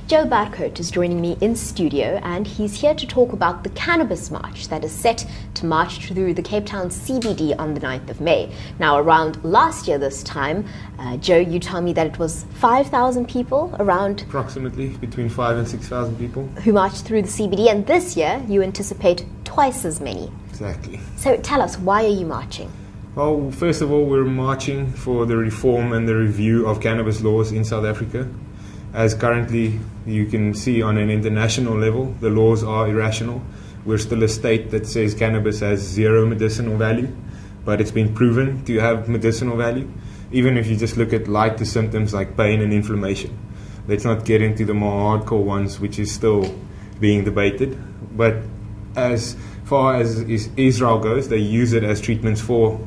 Joe Barcoat is joining me in studio, and he's here to talk about the cannabis march that is set to march through the Cape Town CBD on the 9th of May. Now, around last year this time, Joe, you tell me that it was 5,000 people, around approximately between 5,000 and 6,000 people who marched through the CBD, and this year you anticipate twice as many. Exactly. So tell us, why are you marching? Well, first of all, we're marching for the reform and the review of cannabis laws in South Africa. As currently you can see on an international level, the laws are irrational. We're still a state that says cannabis has zero medicinal value, but it's been proven to have medicinal value, even if you just look at lighter symptoms like pain and inflammation. Let's not get into the more hardcore ones, which is still being debated. But as far as Israel goes, they use it as treatments for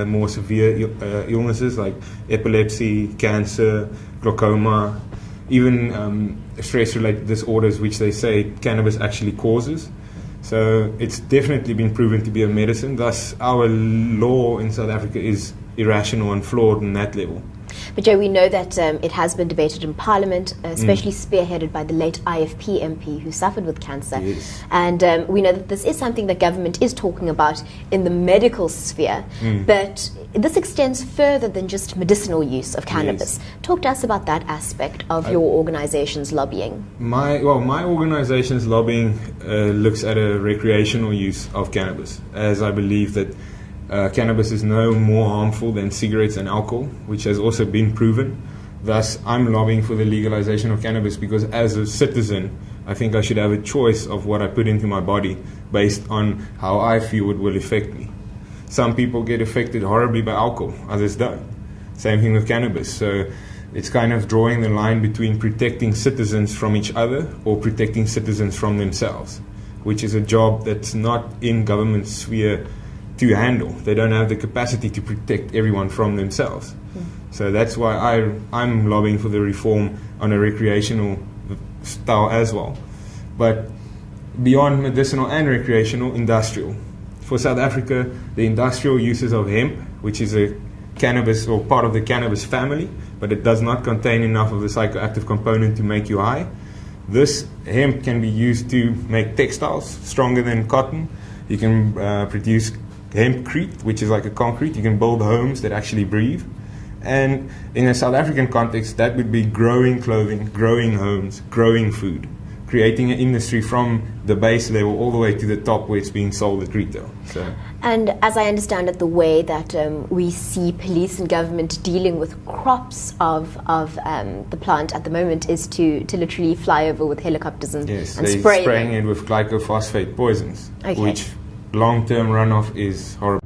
more severe illnesses like epilepsy, cancer, glaucoma, even stress-related disorders, which they say cannabis actually causes. So it's definitely been proven to be a medicine. Thus, our law in South Africa is irrational and flawed on that level. But Joe, we know that it has been debated in Parliament, especially spearheaded by the late IFP MP who suffered with cancer. Yes. And we know that this is something that government is talking about in the medical sphere, but this extends further than just medicinal use of cannabis. Yes. Talk to us about that aspect of your organization's lobbying. My organization's lobbying looks at a recreational use of cannabis, as I believe that cannabis is no more harmful than cigarettes and alcohol, which has also been proven. Thus, I'm lobbying for the legalization of cannabis because as a citizen, I think I should have a choice of what I put into my body based on how I feel it will affect me. Some people get affected horribly by alcohol, others don't. Same thing with cannabis. So it's kind of drawing the line between protecting citizens from each other or protecting citizens from themselves, which is a job that's not in government sphere to handle. They don't have the capacity to protect everyone from themselves. So that's why I'm lobbying for the reform on a recreational style as well. But beyond medicinal and recreational, industrial. For South Africa, the industrial uses of hemp, which is a cannabis or part of the cannabis family, but it does not contain enough of the psychoactive component to make you high. This hemp can be used to make textiles stronger than cotton. You can produce hempcrete, which is like a concrete. You can build homes that actually breathe. And in a South African context, that would be growing clothing, growing homes, growing food, creating an industry from the base level all the way to the top where it's being sold at retail. So. And as I understand it, the way that we see police and government dealing with crops of the plant at the moment is to literally fly over with helicopters and spraying it with glyphosate poisons, which long-term runoff is horrible.